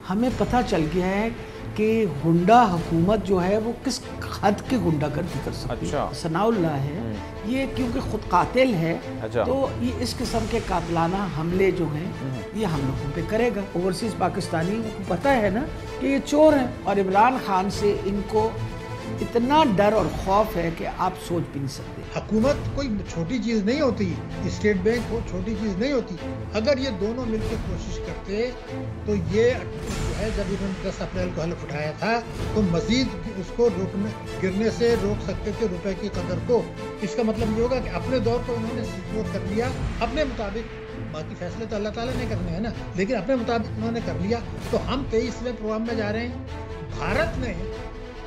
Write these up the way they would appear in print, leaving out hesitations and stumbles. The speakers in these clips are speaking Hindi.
हमें पता चल गया है कि गुंडा हुकूमत जो है वो किस हद की गुंडागर्दी कर सकती है। सनाउल्लाह है ये, क्योंकि खुद कातिल है। तो ये इस किस्म के कातलाना हमले जो हैं ये हम लोगों पे करेगा। ओवरसीज़ पाकिस्तानी को पता है ना कि ये चोर हैं, और इमरान खान से इनको इतना डर और खौफ है कि आप सोच भी नहीं सकते। हुकूमत कोई छोटी चीज़ नहीं होती, स्टेट बैंक को छोटी चीज़ नहीं होती। अगर ये दोनों मिलकर कोशिश करते तो ये जो है, जब इन्होंने 10 अप्रैल को हल्फ उठाया था तो मजीद उसको गिरने से रोक सकते थे रुपए की कदर को। इसका मतलब ये होगा कि अपने दौर को इन्होंने सिक्योर कर लिया अपने मुताबिक। बाकी फैसले तो अल्लाह ताला ने करने हैं ना, लेकिन अपने मुताबिक उन्होंने कर लिया। तो हम 23वें प्रोग्राम में जा रहे हैं। भारत ने,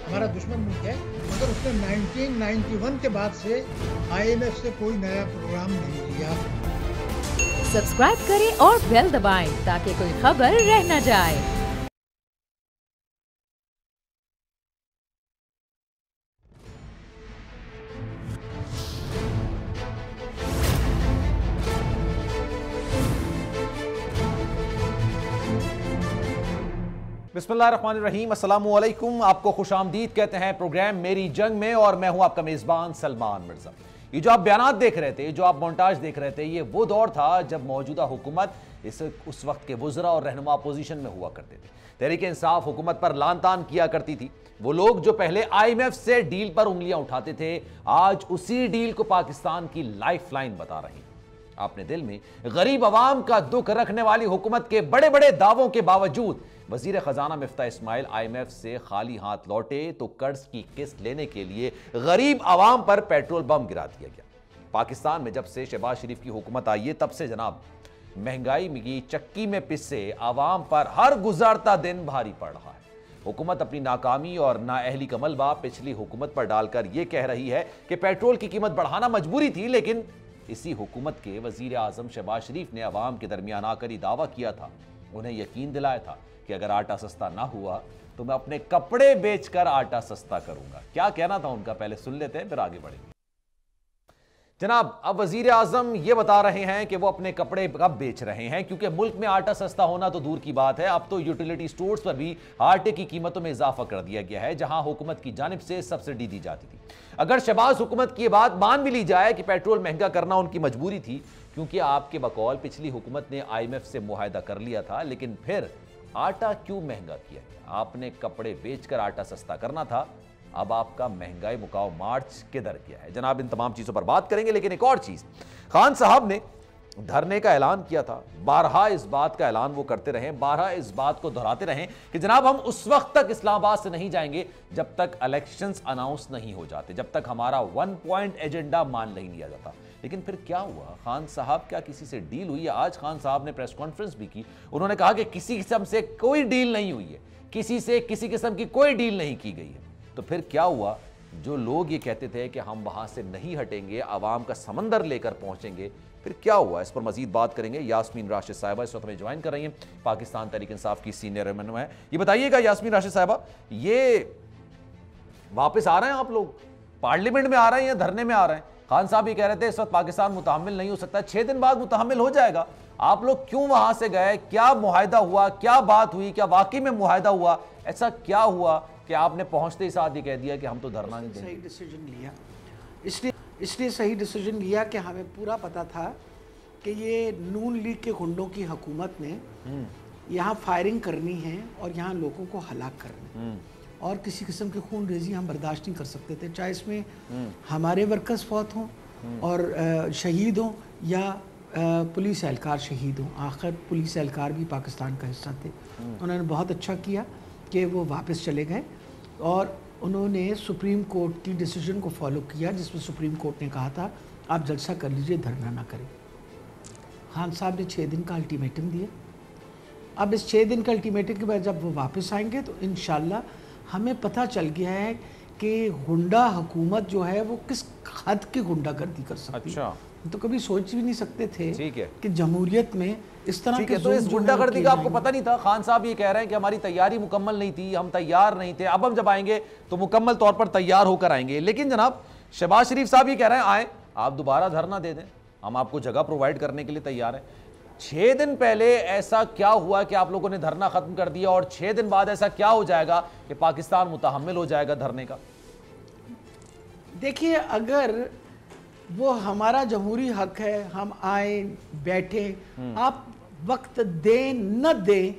हमारा दुश्मन मुल्क है, मगर उसने 1991 के बाद से IMF से कोई नया प्रोग्राम नहीं लिया। सब्सक्राइब करें और बेल दबाएं ताकि कोई खबर रह न जाए। बिस्मिल्लाहिर्रहमानिर्रहीम, अस्सलामुअलैकुम। आपको खुशामदीद कहते हैं प्रोग्राम मेरी जंग में, और मैं हूं आपका मेज़बान सलमान मिर्ज़ा। ये जो आप बयानात देख रहे थे, जो आप मोन्टाज देख रहे थे, ये वो दौर था जब मौजूदा हुकूमत उस वक्त के वज़रा और रहनुमा अपोजिशन में हुआ करते थे। तहरीक इंसाफ हुकूमत पर लान तान किया करती थी। वो लोग जो पहले IMF से डील पर उंगलियां उठाते थे, आज उसी डील को पाकिस्तान की लाइफ लाइन बता रही। अपने दिल में गरीब अवाम का दुख रखने वाली हुकूमत के बड़े बड़े दावों के बावजूद वजीर खजाना मिफ्ताह इस्माइल IMF से खाली हाथ लौटे तो कर्ज की किस्त लेने के लिए गरीब अवाम पर पेट्रोल बम गिरा दिया गया। पाकिस्तान में जब से शहबाज शरीफ की हुकूमत आई है, तब से जनाब महंगाई की चक्की में पिसे अवाम पर हर गुजरता दिन भारी पड़ रहा है। हुकूमत अपनी नाकामी और नाअहली का मलबा पिछली हुकूमत पर डालकर यह कह रही है कि पेट्रोल की कीमत बढ़ाना मजबूरी थी, लेकिन इसी हुकूमत के वजीर आजम शहबाज शरीफ ने अवाम के दरमियान आकर ही दावा किया था, उन्हें यकीन दिलाया था कि अगर आटा सस्ता ना हुआ तो मैं अपने कपड़े बेचकर आटा सस्ता करूंगा। क्या कहना था उनका, पहले सुन लेते हैं फिर आगे बढ़ेंगे। जनाब, अब वजीर आजम यह बता रहे हैं कि वो अपने कपड़े कब बेच रहे हैं, क्योंकि मुल्क में आटा सस्ता होना तो दूर की बात है, अब तो यूटिलिटी स्टोर्स पर भी आटे की कीमतों में इजाफा कर दिया गया है, जहां हुकूमत की जानिब से सब्सिडी दी जाती थी। अगर शहबाज हुकूमत की बात मान भी ली जाए कि पेट्रोल महंगा करना उनकी मजबूरी थी, क्योंकि आपके बकौल पिछली हुकूमत ने IMF से मुआहदा कर लिया था, लेकिन फिर आटा क्यों महंगा किया गया? आपने कपड़े बेचकर आटा सस्ता करना था, अब आपका महंगाई मुकाओ मार्च किधर गया है? जनाब, इन तमाम चीजों पर बात करेंगे, लेकिन एक और चीज, खान साहब ने धरने का ऐलान किया था। बारहा इस बात का ऐलान वो करते रहे, बारहा इस बात को दोहराते रहे कि जनाब हम उस वक्त तक इस्लामाबाद से नहीं जाएंगे जब तक इलेक्शंस अनाउंस नहीं हो जाते, जब तक हमारा 1 पॉइंट एजेंडा मान नहीं लिया जाता। लेकिन फिर क्या हुआ? खान साहब, क्या किसी से डील हुई है? आज खान साहब ने प्रेस कॉन्फ्रेंस भी की, उन्होंने कहा कि किसी किस्म से कोई डील नहीं हुई है, किसी से किसी किस्म की कोई डील नहीं की गई है। तो फिर क्या हुआ? जो लोग ये कहते थे कि हम वहां से नहीं हटेंगे, आवाम का समंदर लेकर पहुंचेंगे, फिर क्या हुआ? इस पर मजीद बात करेंगे। यास्मीन राशिद साहिबा इस वक्त हमें ज्वाइन कर रही हैं, पाकिस्तान तहरीक इंसाफ की सीनियर रहनुमा है। ये बताइएगा यास्मीन राशिद साहिबा, ये वापस आ रहे हैं आप लोग, पार्लियामेंट में आ रहे हैं या धरने में आ रहे हैं? खान साहब ये कह रहे थे इस वक्त पाकिस्तान मुतहम्मिल नहीं हो सकता, 6 दिन बाद मुतहम्मिल हो जाएगा। आप लोग क्यों वहां से गए? क्या मुआहदा हुआ? क्या बात हुई? क्या वाकई में मुआहदा हुआ? ऐसा क्या हुआ कि आपने पहुंचते ही साथ ही कह दिया कि हम तो धरना नहीं देंगे? सही डिसीजन लिया, इसलिए सही डिसीजन लिया कि हमें पूरा पता था कि ये नून लीग के गुंडों की हुकूमत ने यहाँ फायरिंग करनी है और यहाँ लोगों को हलाक करना है, और किसी किस्म की खून रेजी हम बर्दाश्त नहीं कर सकते थे, चाहे इसमें हमारे वर्कर्स फौत हों और शहीद हों या पुलिस एहलकार शहीद हों। आखिर पुलिस एहलकार भी पाकिस्तान का हिस्सा थे। उन्होंने बहुत अच्छा किया कि वो वापस चले गए और उन्होंने सुप्रीम कोर्ट की डिसीजन को फॉलो किया, जिसमें सुप्रीम कोर्ट ने कहा था आप जलसा कर लीजिए, धरना ना करें। खान साहब ने 6 दिन का अल्टीमेटम दिया। अब इस 6 दिन के अल्टीमेटम के बाद जब वो वापस आएंगे तो इंशाल्लाह हमें पता चल गया है कि गुंडा हुकूमत जो है वो किस हद की गुंडागर्दी कर सकती है। तो कभी सोच भी नहीं सकते थे कि जमहूरियत में इस तरह के, तो इस गुंडागर्दी का आपको पता नहीं था? खान साहब ये कह रहे हैं कि हमारी तैयारी मुकम्मल नहीं थी, हम तैयार नहीं थे, अब हम जब आएंगे तो मुकम्मल तौर पर तैयार होकर आएंगे। लेकिन जनाब शहबाज शरीफ साहब ये कह रहे हैं आए, आप दोबारा धरना दे दें, हम आपको जगह प्रोवाइड करने के लिए तैयार हैं। 6 दिन पहले ऐसा क्या हुआ कि आप लोगों ने धरना खत्म कर दिया और 6 दिन बाद ऐसा क्या हो जाएगा कि पाकिस्तान मुतहम्मिल हो जाएगा धरने का? देखिए, अगर वो हमारा जमहूरी हक है, हम आए बैठे, आप वक्त दें न दें,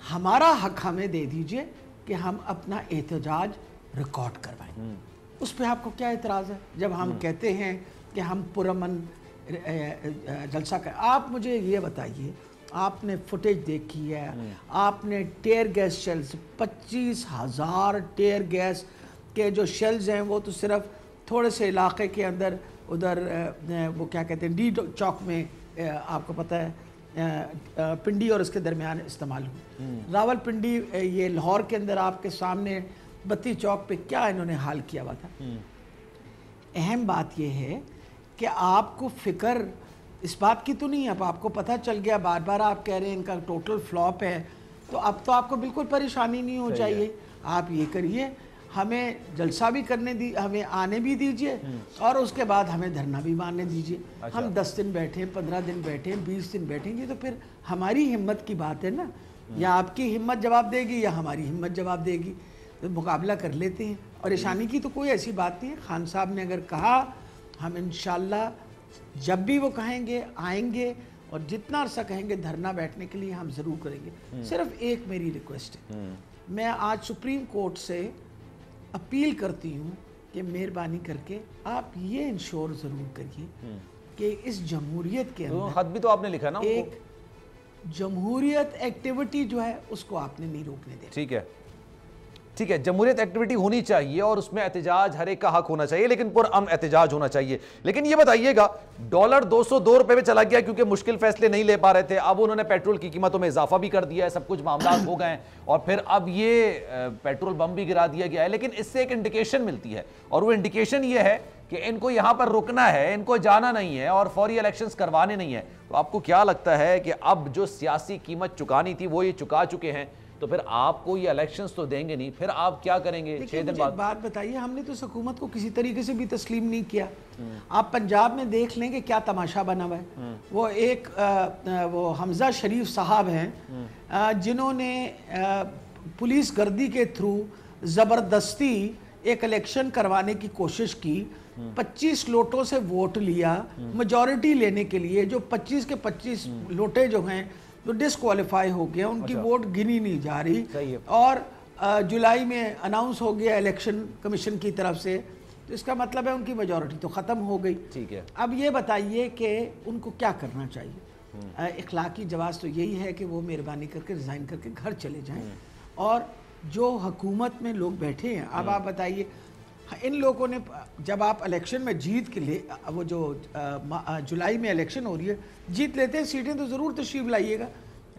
हमारा हक हमें दे दीजिए कि हम अपना एहतजाज रिकॉर्ड करवाएं। उस पर आपको क्या एतराज़ है? जब हम कहते हैं कि हम पुरअमन जलसा कर, आप मुझे ये बताइए, आपने फुटेज देखी है, आपने टेयर गैस शेल्स, 25,000 टेयर गैस के जो शेल्स हैं वो तो सिर्फ थोड़े से इलाके के अंदर उधर वो क्या कहते हैं डी चौक में, आपको पता है पिंडी और इसके दरमियान इस्तेमाल हुई। रावलपिंडी ये लाहौर के अंदर आपके सामने बत्ती चौक पे क्या इन्होंने हाल किया हुआ था। अहम बात यह है कि आपको फिक्र इस बात की तो नहीं है, अब आपको पता चल गया, बार बार आप कह रहे हैं इनका टोटल फ्लॉप है, तो अब तो आपको बिल्कुल परेशानी नहीं हो चाहिए। आप ये करिए, हमें जलसा भी करने दी, हमें आने भी दीजिए और उसके बाद हमें धरना भी मारने दीजिए। हम 10 दिन बैठे, 15 दिन बैठे, 20 दिन बैठेंगे तो फिर हमारी हिम्मत की बात है ना, या आपकी हिम्मत जवाब देगी या हमारी हिम्मत जवाब देगी, तो मुकाबला कर लेते हैं। और परेशानी की तो कोई ऐसी बात नहीं है। खान साहब ने अगर कहा, हम इंशाल्लाह जब भी वो कहेंगे आएंगे और जितना अरसा कहेंगे धरना बैठने के लिए हम ज़रूर करेंगे। सिर्फ एक मेरी रिक्वेस्ट है, मैं आज सुप्रीम कोर्ट से अपील करती हूँ कि मेहरबानी करके आप ये इंश्योर ज़रूर करिए कि इस जमहूरियत के अंदर, खत भी तो आपने लिखा ना, एक जमहूरियत एक्टिविटी जो है उसको आपने नहीं रोकने देना। ठीक है, ठीक है, जमहूरियत एक्टिविटी होनी चाहिए और उसमें एहतजाज हर एक का हक होना चाहिए, लेकिन पुरअमन एहतजाज होना चाहिए। लेकिन ये बताइएगा, डॉलर 202 रुपए पे चला गया क्योंकि मुश्किल फैसले नहीं ले पा रहे थे, अब उन्होंने पेट्रोल की कीमतों में इजाफा भी कर दिया है, सब कुछ मामला हो गए हैं और फिर अब ये पेट्रोल बम भी गिरा दिया गया है। लेकिन इससे एक इंडिकेशन मिलती है और वो इंडिकेशन ये है कि इनको यहां पर रुकना है, इनको जाना नहीं है और फौरी इलेक्शंस करवाने नहीं है। तो आपको क्या लगता है कि अब जो सियासी कीमत चुकानी थी वो ये चुका चुके हैं, तो फिर आपको ये इलेक्शंस तो देंगे नहीं, फिर आप क्या करेंगे 6 दिन बाद? बात बताइए, हमने तो इस हुकूमत को किसी तरीके से भी तस्लीम नहीं किया। आप पंजाब में देख लें कि क्या तमाशा बना हुआ है। वो एक वो हमजा शरीफ साहब हैं जिन्होंने पुलिस गर्दी के थ्रू ज़बरदस्ती एक इलेक्शन करवाने की कोशिश की, 25 लोटों से वोट लिया मेजॉरिटी लेने के लिए, जो 25 के 25 लोटे जो हैं तो डिसक्वालीफाई हो गया, उनकी वोट गिनी नहीं जा रही और जुलाई में अनाउंस हो गया इलेक्शन कमीशन की तरफ से, तो इसका मतलब है उनकी मेजॉरिटी तो ख़त्म हो गई। ठीक है, अब ये बताइए कि उनको क्या करना चाहिए। इखलाकी जवाब तो यही है कि वो मेहरबानी करके रिज़ाइन करके घर चले जाएं और जो हुकूमत में लोग बैठे हैं, अब आप बताइए, इन लोगों ने जब आप इलेक्शन में जीत के लिए, वो जो जुलाई में इलेक्शन हो रही है, जीत लेते हैं सीटें तो ज़रूर तशरीफ लाइएगा,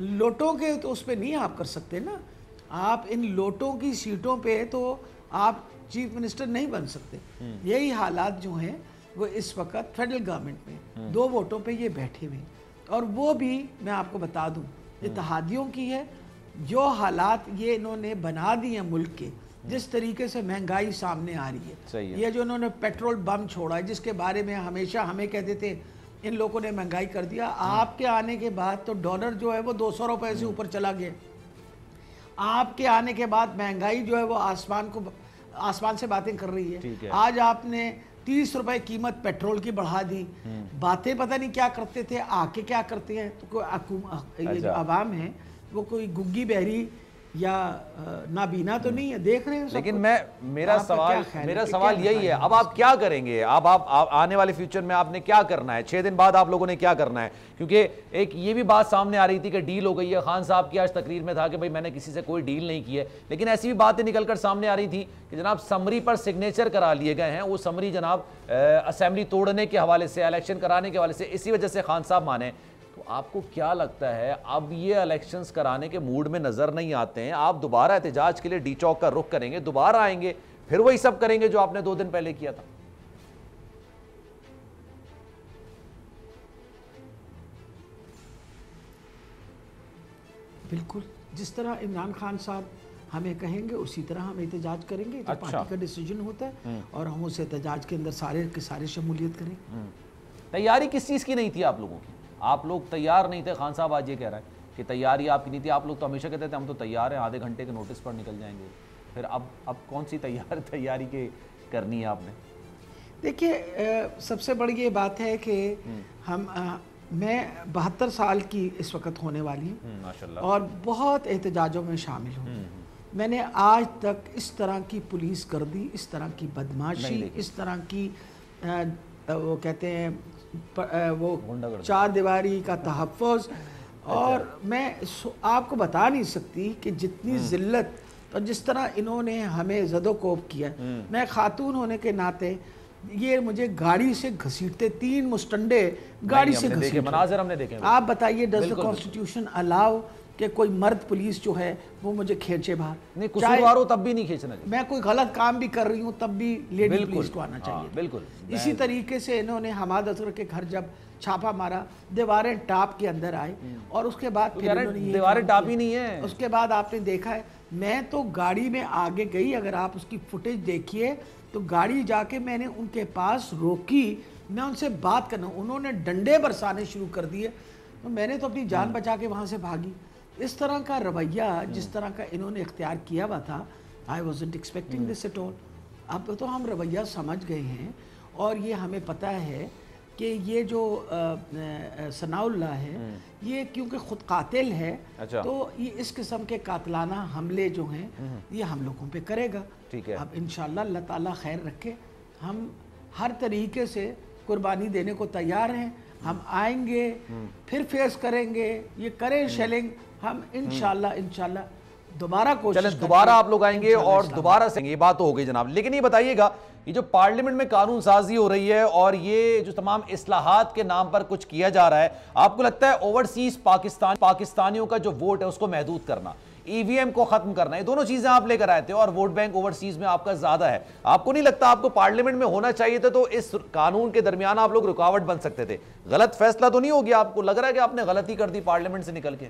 लोटों के तो उस पर नहीं आप कर सकते ना, आप इन लोटों की सीटों पे तो आप चीफ मिनिस्टर नहीं बन सकते। यही हालात जो हैं वो इस वक्त फेडरल गवर्नमेंट में 2 वोटों पे ये बैठे हुए हैं और वो भी मैं आपको बता दूं इत्तेहादियों की है। जो हालात ये इन्होंने बना दिए हैं मुल्क के, जिस तरीके से महंगाई सामने आ रही है, ये जो इन्होंने पेट्रोल बम छोड़ा है जिसके बारे में हमेशा हमें कहते थे इन लोगों ने महंगाई कर दिया, आपके आने के बाद तो डॉलर जो है वो 200 रुपए से ऊपर चला गया। आपके आने के बाद महंगाई जो है वो आसमान से बातें कर रही है। आज आपने 30 रुपए कीमत पेट्रोल की बढ़ा दी, बातें पता नहीं क्या करते थे, आके क्या करते हैं। तो कोई ये जो आवाम है वो कोई गुग्गी बहरी या नाबीना तो नहीं है, देख रहे हैं। लेकिन मेरा सवाल यही है, अब आप क्या करेंगे? अब आप आने वाले फ्यूचर में आपने क्या करना है? 6 दिन बाद आप लोगों ने क्या करना है? क्योंकि एक ये भी बात सामने आ रही थी कि डील हो गई है। खान साहब की आज तकरीर में था कि भाई मैंने किसी से कोई डील नहीं की है, लेकिन ऐसी भी बातें निकलकर सामने आ रही थी कि जनाब समरी पर सिग्नेचर करा लिए गए हैं, वो समरी जनाब असेंबली तोड़ने के हवाले से, इलेक्शन कराने के हवाले से, इसी वजह से खान साहब माने। तो आपको क्या लगता है, अब ये इलेक्शंस कराने के मूड में नजर नहीं आते हैं, आप दोबारा एहतजाज के लिए डी चौक का रुख करेंगे, दोबारा आएंगे, फिर वही सब करेंगे जो आपने 2 दिन पहले किया था? बिल्कुल, जिस तरह इमरान खान साहब हमें कहेंगे उसी तरह हम एहतजाज करेंगे। तो पार्टी का डिसीजन होता है और हम उस एहतजाज के अंदर सारे के सारे शमूलियत करें। तैयारी किस चीज़ की नहीं थी आप लोगों की? आप लोग तैयार नहीं थे। खान साहब आज ये कह रहा है कि तैयारी आपकी नहीं थी, आप लोग तो हमेशा कहते थे हम तो तैयार हैं, आधे घंटे के नोटिस पर निकल जाएंगे। फिर अब कौन सी तैयारी के करनी है आपने? देखिए सबसे बड़ी ये बात है कि मैं 72 साल की इस वक्त होने वाली हूँ माशाल्लाह, और बहुत एहतजाजों में शामिल हूँ। मैंने आज तक इस तरह की पुलिस गर्दी, इस तरह की बदमाशी, इस तरह की वो कहते हैं वो चार दीवारी का तहफ़्फ़ुज़, और मैं आपको बता नहीं सकती कि जितनी ज़िल्लत और जिस तरह इन्होंने हमें ज़दोकोब किया। मैं खातून होने के नाते ये मुझे गाड़ी से घसीटते, 3 मुस्टंडे गाड़ी से घसीटे, मनाज़र हमने देखे। आप बताइए, डज द कॉन्स्टिट्यूशन अलाउ कि कोई मर्द पुलिस जो है वो मुझे खींचे बाहर? नहीं, कसूरवार हो तब भी नहीं खींचना चाहिए। मैं कोई गलत काम भी कर रही हूँ तब भी लेडी पुलिस को आना चाहिए। बिल्कुल। इसी तरीके से इन्होंने हमाद असगर के घर जब छापा मारा, दीवारें टाप के अंदर आए, और उसके बाद दीवारें टाप ही नहीं है। उसके बाद आपने देखा है, मैं तो गाड़ी में आगे गई, अगर आप उसकी फुटेज देखिए तो गाड़ी जाके मैंने उनके पास रोकी, मैं उनसे बात करना, उन्होंने डंडे बरसाने शुरू कर दिए, तो मैंने तो अपनी जान बचा के वहाँ से भागी। इस तरह का रवैया जिस तरह का इन्होंने इख्तियार किया हुआ था, आई वॉज़न्ट एक्सपेक्टिंग दिस एट ऑल। अब तो हम रवैया समझ गए हैं, और ये हमें पता है कि ये जो सनाउल्लाह है, ये क्योंकि ख़ुद कातिल है, तो ये इस किस्म के कातलाना हमले जो हैं ये हम लोगों पे करेगा। ठीक है। अब इंशाअल्लाह अल्लाह ताला खैर रखे, हम हर तरीके से कुर्बानी देने को तैयार हैं। हम आएंगे, फिर फेस करेंगे, ये करें शेलिंग, हम इंशाअल्लाह दोबारा कोशिश, दोबारा आप लोग आएंगे और दोबारा से। ये बात तो हो गई जनाब, लेकिन ये बताइएगा, ये जो पार्लियामेंट में कानून साजी हो रही है और ये जो तमाम इस्लाहात के नाम पर कुछ किया जा रहा है, आपको लगता है ओवरसीज पाकिस्तानियों का जो वोट है उसको महदूद करना, ईवीएम को खत्म करना, ये दोनों चीजें आप लेकर आए थे और वोट बैंक ओवरसीज में आपका ज्यादा है, आपको नहीं लगता आपको पार्लियामेंट में होना चाहिए था? तो इस कानून के दरमियान आप लोग रुकावट बन सकते थे। गलत फैसला तो नहीं हो गया? आपको लग रहा है कि आपने गलती कर दी पार्लियामेंट से निकल के?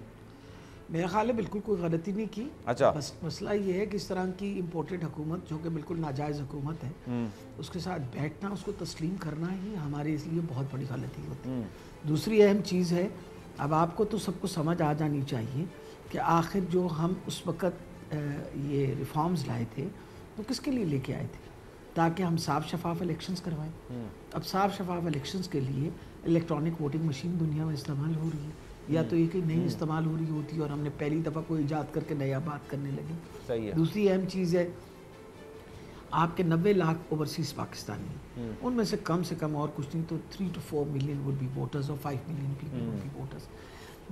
मेरा ख्याल है बिल्कुल कोई गलती नहीं की। अच्छा। बस मसला ये है कि इस तरह की इम्पोर्टेड हुकूमत जो कि बिल्कुल नाजायज़ हुकूमत है, उसके साथ बैठना, उसको तस्लीम करना ही हमारे इसलिए बहुत बड़ी गलती होती है। दूसरी अहम चीज़ है, अब आपको तो सबको समझ आ जानी चाहिए कि आखिर जो हम उस वक़्त ये रिफॉर्म्स लाए थे तो किसके लिए लेके आए थे? ताकि हम साफ शफाफ इलेक्शंस करवाएं। अब साफ शफाफ इलेक्शंस के लिए इलेक्ट्रॉनिक वोटिंग मशीन दुनिया में इस्तेमाल हो रही है, या तो ये कि नहीं इस्तेमाल हो रही होती और हमने पहली दफ़ा कोई ईजाद करके नया बात करने लगे। सही है। दूसरी अहम चीज़ है, आपके 90 लाख ओवरसीज़ पाकिस्तानी, उनमें से कम और कुछ नहीं तो 3 to 4 million would be voters और 5 million people would be voters.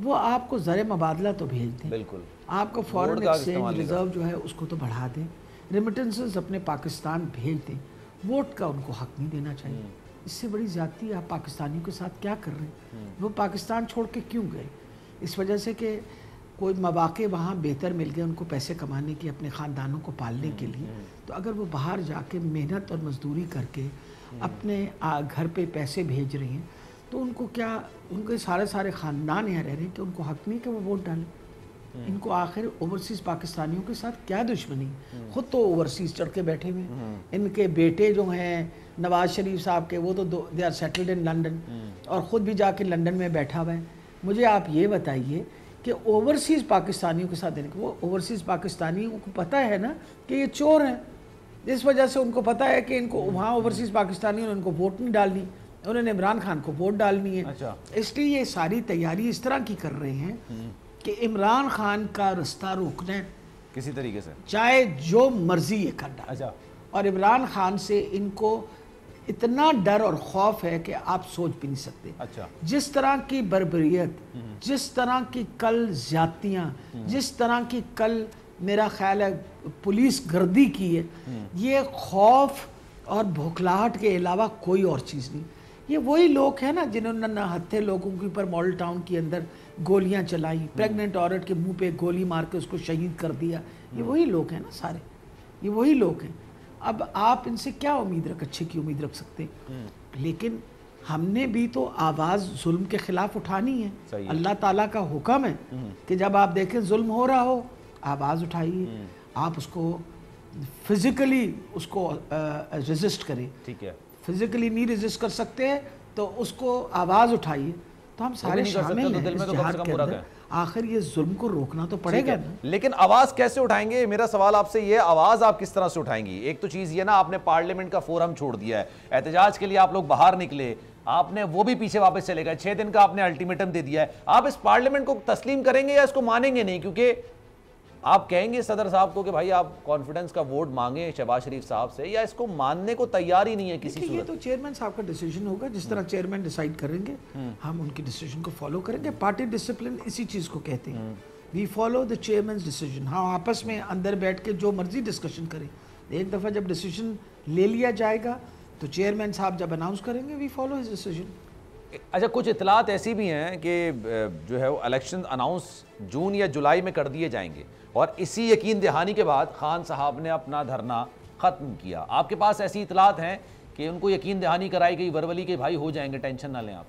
वो आपको ज़र मबादला तो भेज दें, बिल्कुल, आपको फॉरेन एक्सचेंज रिजर्व जो है उसको तो बढ़ा दें, रेमिटेंसेस अपने पाकिस्तान भेज दें, वोट का उनको हक नहीं देना चाहिए। इससे बड़ी ज़्यादती आप पाकिस्तानियों के साथ क्या कर रहे हैं? वो पाकिस्तान छोड़ के क्यों गए? इस वजह से कि कोई मौके वहाँ बेहतर मिल गए उनको पैसे कमाने की, अपने ख़ानदानों को पालने के लिए। तो अगर वो बाहर जाके मेहनत और मजदूरी करके अपने घर पे पैसे भेज रहे हैं, तो उनको क्या, उनके सारे ख़ानदान यहाँ रह रहे हैं कि उनको हक नहीं कि वो वोट डालें? इनको आखिर ओवरसीज़ पाकिस्तानियों के साथ क्या दुश्मनी? खुद तो ओवरसीज़ चढ़ के बैठे हुए हैं। इनके बेटे जो हैं नवाज शरीफ साहब के, वो तो they are settled in London, और ख़ुद भी जाके लंदन में बैठा हुआ है। मुझे आप ये बताइए कि ओवरसीज़ पाकिस्तानियों के साथ देने को, वो ओवरसीज़ पाकिस्तानियों को पता है ना कि ये चोर हैं, इस वजह से उनको पता है कि इनको वहाँ ओवरसीज़ पाकिस्तानियों ने उनको वोट नहीं डालनी, उन्होंने इमरान खान को वोट डालनी है। अच्छा। इसलिए ये सारी तैयारी इस तरह की कर रहे हैं कि इमरान खान का रास्ता रोकना है किसी तरीके से, चाहे जो मर्जी ये कर डाले। अच्छा। और इमरान खान से इनको इतना डर और खौफ है कि आप सोच भी नहीं सकते। अच्छा। जिस तरह की बर्बरियत, जिस तरह की कल ज्यादतियाँ, जिस तरह की कल मेरा ख्याल है पुलिस गर्दी की है, ये खौफ और भौखलाहट के अलावा कोई और चीज़ नहीं। ये वही लोग हैं ना जिन्होंने नहत्थे लोगों के ऊपर मॉडल टाउन के अंदर गोलियां चलाई, प्रेग्नेंट औरत के मुंह पे गोली मार के उसको शहीद कर दिया। ये वही लोग हैं ना सारे, ये वही लोग हैं। अब आप इनसे क्या अच्छे की उम्मीद रख सकते? लेकिन हमने भी तो आवाज़ जुल्म के ख़िलाफ़ उठानी है। अल्लाह ताला का हुक्म है कि जब आप देखें जुल्म हो रहा हो, आवाज़ उठाइए, आप उसको फिज़िकली उसको रेजिस्ट करें। ठीक है। फिज़िकली नहीं रेजिस्ट कर सकते तो उसको आवाज़ उठाइए, तो हम सारे शामिल हैं दिल में तो कम से कम बुरा है। आखिर ये जुल्म को रोकना तो पड़ेगा ना। लेकिन आवाज कैसे उठाएंगे, मेरा सवाल आपसे ये, आवाज आप किस तरह से उठाएंगी? एक तो चीज ये ना, आपने पार्लियामेंट का फोरम छोड़ दिया है, एहतजाज के लिए आप लोग बाहर निकले, आपने वो भी पीछे वापस चले गए, 6 दिन का आपने अल्टीमेटम दे दिया है। आप इस पार्लियामेंट को तस्लीम करेंगे या इसको मानेंगे नहीं? क्योंकि आप कहेंगे सदर साहब को कि भाई आप कॉन्फिडेंस का वोट मांगे शहबाज शरीफ साहब से, या इसको मानने को तैयार ही नहीं है किसी सूरत? ये तो चेयरमैन साहब का डिसीजन होगा, जिस तरह चेयरमैन डिसाइड करेंगे हम उनके डिसीजन को फॉलो करेंगे। पार्टी डिसिप्लिन इसी चीज को कहते हैं, we follow the chairman decision. हाँ, आपस में अंदर बैठ के जो मर्जी डिस्कशन करें, एक दफा जब डिसीजन ले लिया जाएगा तो चेयरमैन साहब जब अनाउंस करेंगे, वी फॉलो हिज डिसीजन। अच्छा, कुछ इतलात ऐसी भी हैं कि जो है वो इलेक्शन अनाउंस जून या जुलाई में कर दिए जाएंगे, और इसी यकीन दहानी के बाद खान साहब ने अपना धरना ख़त्म किया। आपके पास ऐसी इतलात हैं कि उनको यकीन दहानी कराई गई वर्वली के भाई हो जाएंगे, टेंशन ना लें आप?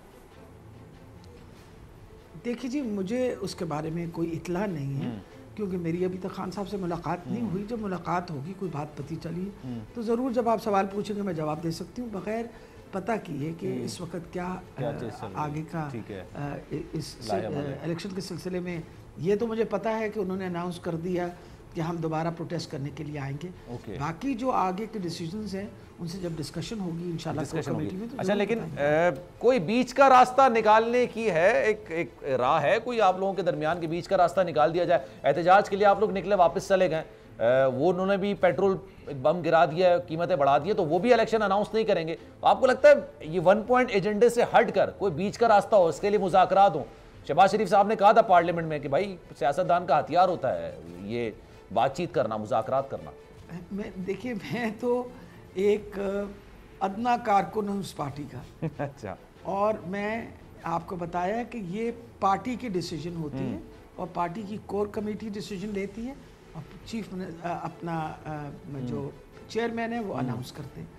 देखिए जी, मुझे उसके बारे में कोई इतला नहीं है, क्योंकि मेरी अभी तक खान साहब से मुलाकात नहीं हुई। जब मुलाकात होगी, कोई बात पता चली तो ज़रूर जब आप सवाल पूछेंगे मैं जवाब दे सकती हूँ, बगैर पता किए कि इस वक्त क्या आगे का इस इलेक्शन के सिलसिले में। ये तो मुझे पता है कि उन्होंने अनाउंस कर दिया कि हम दोबारा प्रोटेस्ट करने के लिए आएंगे। बाकी जो आगे के डिसीजंस हैं उनसे जब डिस्कशन होगी इंशाल्लाह कमेटी में। तो अच्छा, लेकिन कोई बीच का रास्ता निकालने की है, एक राह है कोई आप लोगों के दरमियान के बीच का रास्ता निकाल दिया जाए? एहतजाज के लिए आप लोग निकले, वापस चले गए, वो उन्होंने भी पेट्रोल बम गिरा दिया, कीमतें बढ़ा दी है, तो वो भी इलेक्शन अनाउंस नहीं करेंगे। तो आपको लगता है ये 1 पॉइंट एजेंडे से हटकर कोई बीच का रास्ता हो, इसके लिए मुज़ाकरात हो? शहबाज शरीफ साहब ने कहा था पार्लियामेंट में कि भाई सियासतदान का हथियार होता है ये बातचीत करना, मुज़ाकरात करना। देखिए, मैं तो एक अदना कारकुन हूँ उस पार्टी का। अच्छा। और मैं आपको बताया कि ये पार्टी की डिसीजन होती है, और पार्टी की कोर कमेटी डिसीजन लेती है, और चीफ अपना जो चेयरमैन है वो अनाउंस करते हैं।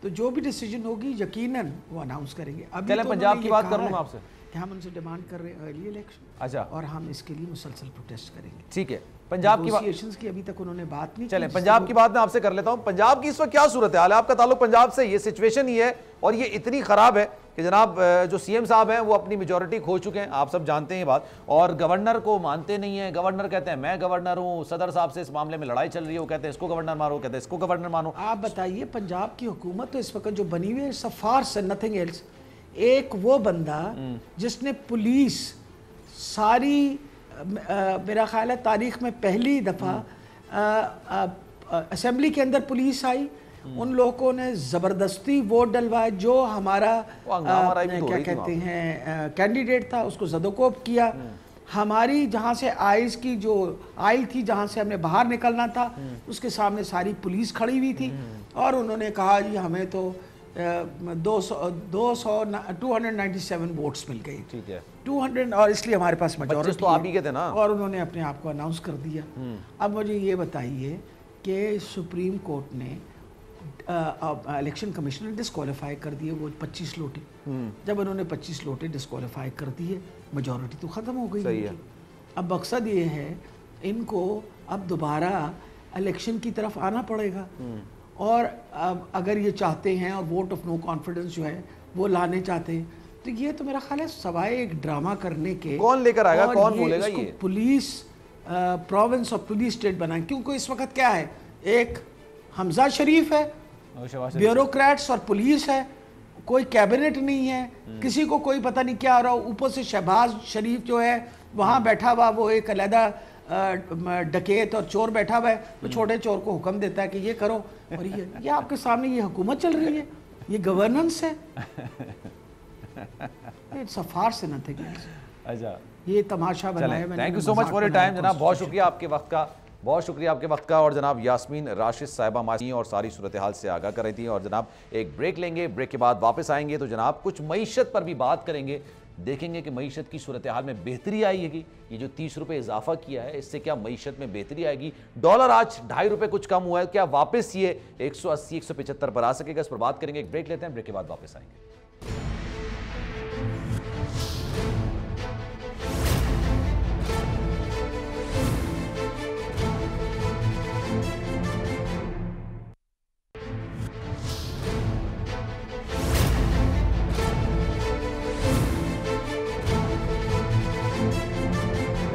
तो जो भी डिसीजन होगी यकीनन वो अनाउंस करेंगे। अभी तो पंजाब की बात कर लूँ आपसे कि हम उनसे डिमांड कर रहे हैं अर्ली इलेक्शन। अच्छा। और हम इसके लिए मुसलसल प्रोटेस्ट करेंगे। ठीक है, पंजाब की की अभी तक उन्होंने बात नहीं। चलें, पंजाब की बात मैं आपसे कर लेता हूं। पंजाब की इस वक्त क्या सूरत हाल है? आपका ताल्लुक पंजाब से, ये सिचुएशन ही है और ये इतनी खराब है कि जनाब जो सीएम साहब हैं वो अपनी मेजॉरिटी खो चुके हैं, आप सब जानते हैं ये बात, और गवर्नर को मानते नहीं है। गवर्नर कहते हैं मैं गवर्नर हूं, सदर साहब से इस मामले में लड़ाई चल रही है, वो कहते हैं इसको गवर्नर मारो, कहते हैं इसको गवर्नर मानो। आप बताइए, पंजाब की हुकूमत तो इस वक्त जो बनी हुई है फार्स है, नथिंग एल्स। एक वो बंदा जिसने पुलिस सारी मेरा ख्याल है तारीख में पहली दफ़ा असेंबली के अंदर पुलिस आई, उन लोगों ने ज़बरदस्ती वोट डलवाए, जो हमारा क्या कहते हैं कैंडिडेट था उसको ज़दोकोब किया। हमारी जहाँ से आइस की जो आइल थी, जहाँ से हमने बाहर निकलना था, उसके सामने सारी पुलिस खड़ी हुई थी, और उन्होंने कहा जी हमें तो 297 वोट्स मिल गई। ठीक है, 200, और इसलिए हमारे पास मेजॉरिटी तो आप ही के थे ना, और उन्होंने अपने आप को अनाउंस कर दिया। अब मुझे ये बताइए कि सुप्रीम कोर्ट ने इलेक्शन कमीशन ने डिस्क्वालीफाई कर दिए वो 25 लोटे। जब उन्होंने 25 लोटे डिस्क्वालीफाई कर दिए, मेजॉरिटी तो ख़त्म हो गई। सही है। अब मकसद ये है इनको अब दोबारा इलेक्शन की तरफ आना पड़ेगा, और अगर ये चाहते हैं और वोट ऑफ नो कॉन्फिडेंस जो है वो लाने चाहते हैं, तो ये तो मेरा ख्याल है सवाए एक ड्रामा करने के। कौन लेकर आएगा, कौन बोलेगा? ये पुलिस प्रोविंस और पुलिस स्टेट बनाए, क्योंकि इस वक्त क्या है, एक हमजा शरीफ है, ब्यूरोक्रेट्स और पुलिस है, कोई कैबिनेट नहीं है, किसी को कोई पता नहीं क्या हो रहा। ऊपर से शहबाज शरीफ जो है वहाँ बैठा हुआ, वो एक अलहदा डकैत और चोर बैठा हुआ है, तो छोटे चोर को हुक्म देता है कि ये करो, और ये आपके सामने ये हुकूमत चल रही है, ये गवर्नेंस है। इट्स अ फार्स है, नथिंग एल्स। अच्छा, ये तमाशा बनाया मैंने। Thank you so much for your time जनाब, बहुत शुक्रिया आपके वक्त का, बहुत शुक्रिया आपके वक्त का। और जनाब यास्मीन राशिद साहिबा मासी और सारी सूरत हाल से आगाह कर रही थी। और जनाब एक ब्रेक लेंगे, ब्रेक के बाद वापस आएंगे तो जनाब कुछ मईशत पर भी बात करेंगे, देखेंगे कि मईशत की सूरत हाल में बेहतरी आई है कि ये जो 30 रुपये इजाफा किया है इससे क्या मईशत में बेहतरी आएगी। डॉलर आज 2.5 रुपये कुछ कम हुआ है, क्या वापस ये 180-175 पर आ सकेगा? इस पर बात करेंगे, एक ब्रेक लेते हैं, ब्रेक के बाद वापस आएंगे।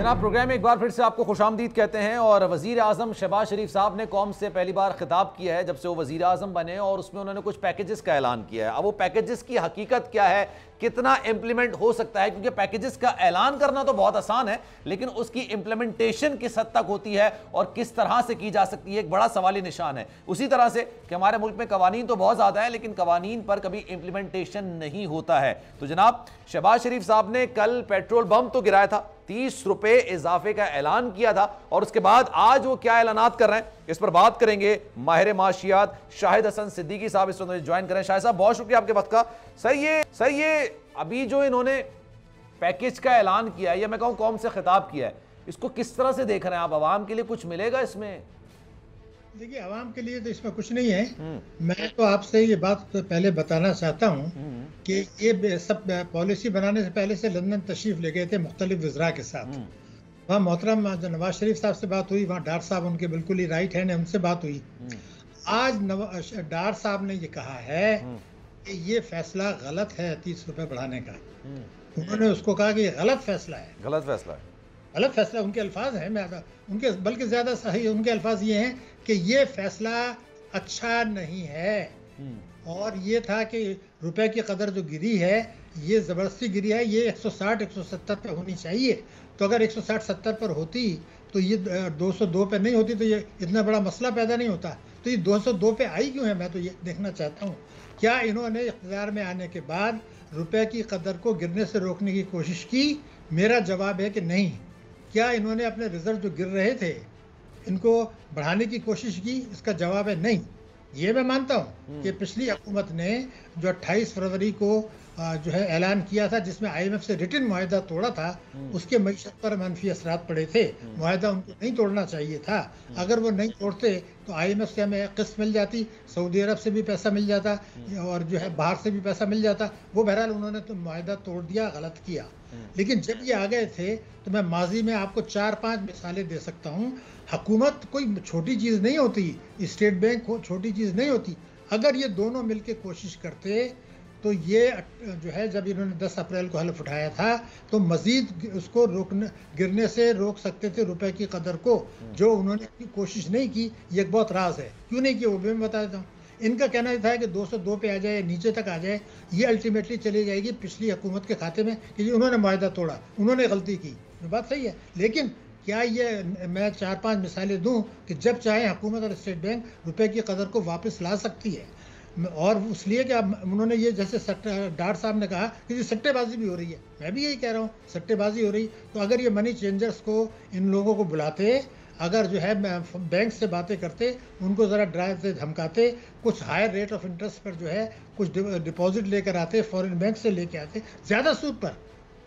जनाब, प्रोग्राम में एक बार फिर से आपको खुशामदीद कहते हैं। और वजीर आजम शहबाज शरीफ साहब ने कौम से पहली बार खिताब किया है जब से वो वजीर आजम बने, और उसमें उन्होंने कुछ पैकेजेस का ऐलान किया है। अब वो पैकेजेस की हकीकत क्या है, कितना इंप्लीमेंट हो सकता है, क्योंकि पैकेजेस का ऐलान करना तो बहुत आसान है, लेकिन उसकी इंप्लीमेंटेशन किस हद तक होती है और किस तरह से की जा सकती है, एक बड़ा सवाली निशान है। उसी तरह से कि हमारे मुल्क में कवानीन तो बहुत ज्यादा है, लेकिन कवानीन पर कभी इंप्लीमेंटेशन नहीं होता है। तो जनाब, शहबाज शरीफ साहब ने कल पेट्रोल बम तो गिराया था, 30 रुपए इजाफे का ऐलान किया था, और उसके बाद आज वो क्या ऐलानात कर रहे हैं, इस पर बात करेंगे। माहिर माशियात शाहिद हसन सिद्दीकी साहब इस वक्त ज्वाइन करें। शाहिद साहब, बहुत शुक्रिया आपके वक्त का। सर ये अभी जो इन्होंने पैकेज का ऐलान किया है, या मैं कहूं कौम से खिताब किया है, इसको किस तरह से देख रहे हैं आप? आवाम के लिए कुछ मिलेगा इसमें? देखिए, आवाम के लिए तो इसमें कुछ नहीं है। मैं तो आपसे ये बात तो पहले बताना चाहता हूँ कि ये सब पॉलिसी बनाने से पहले से लंदन तशरीफ ले गए थे मुख्तलिफ वज़रा के साथ। वहाँ मोहतरम नवाज शरीफ साहब से बात हुई, वहाँ डार साहब उनके बिल्कुल ही राइट हैंड है, उनसे बात हुई। आज डार साहब ने ये कहा है कि ये फैसला गलत है 30 रुपए बढ़ाने का। उन्होंने उसको कहा कि ये गलत फैसला है, गलत फैसला है, गलत फैसला। उनके अल्फाज हैं, मैं उनके बल्कि ज्यादा सही उनके अल्फाज ये हैं कि ये फैसला अच्छा नहीं है, और ये था कि रुपए की कदर जो गिरी है ये ज़बरदस्ती गिरी है, ये 160-170 पे होनी चाहिए। तो अगर 160-170 पर होती तो ये 202 पे नहीं होती, तो ये इतना बड़ा मसला पैदा नहीं होता। तो ये 202 पे आई क्यों है, मैं तो ये देखना चाहता हूँ। क्या इन्होंने इख्तियार में आने के बाद रुपए की कदर को गिरने से रोकने की कोशिश की? मेरा जवाब है कि नहीं। क्या इन्होंने अपने रिजल्ट जो गिर रहे थे इनको बढ़ाने की कोशिश की? इसका जवाब है नहीं। ये मैं मानता हूँ कि पिछली हुकूमत ने जो 28 फरवरी को जो है ऐलान किया था, जिसमें IMF से रिटन मुआहदा तोड़ा था, उसके मईशत पर मनफी असरात पड़े थे। मुआहदा उनको नहीं तोड़ना चाहिए था। अगर वो नहीं तोड़ते तो IMF से हमें किस्त मिल जाती, सऊदी अरब से भी पैसा मिल जाता, और जो है बाहर से भी पैसा मिल जाता। वो बहरहाल उन्होंने तो मुआहदा तोड़ दिया, गलत किया। लेकिन जब ये आ गए थे तो मैं माजी में आपको 4-5 मिसालें दे सकता हूँ। हुकूमत कोई छोटी चीज़ नहीं होती, स्टेट बैंक छोटी चीज़ नहीं होती। अगर ये दोनों मिलकर कोशिश करते तो ये जो है, जब इन्होंने 10 अप्रैल को हलफ उठाया था तो मजीद उसको गिरने से रोक सकते थे रुपए की कदर को, जो उन्होंने कोशिश नहीं की। ये एक बहुत राज है, क्यों नहीं किया वो भी मैं बता देता हूँ। इनका कहना था कि 202 पे आ जाए, नीचे तक आ जाए, ये अल्टीमेटली चली जाएगी पिछली हुकूमत के खाते में कि उन्होंने मुआहदा तोड़ा, उन्होंने गलती की। ये बात सही है, लेकिन क्या ये मैं 4-5 मिसालें दूं कि जब चाहे हुकूमत और स्टेट बैंक रुपए की कदर को वापस ला सकती है। और इसलिए कि अब उन्होंने ये, जैसे डार साहब ने कहा कि सट्टेबाजी भी हो रही है, मैं भी यही कह रहा हूँ, सट्टेबाजी हो रही। तो अगर ये मनी चेंजर्स को, इन लोगों को बुलाते, अगर जो है बैंक से बातें करते, उनको ज़रा ड्राइव से धमकाते, कुछ हायर रेट ऑफ इंटरेस्ट पर जो है कुछ डिपॉजिट लेकर आते, फॉरेन बैंक से लेके आते ज़्यादा सूद पर,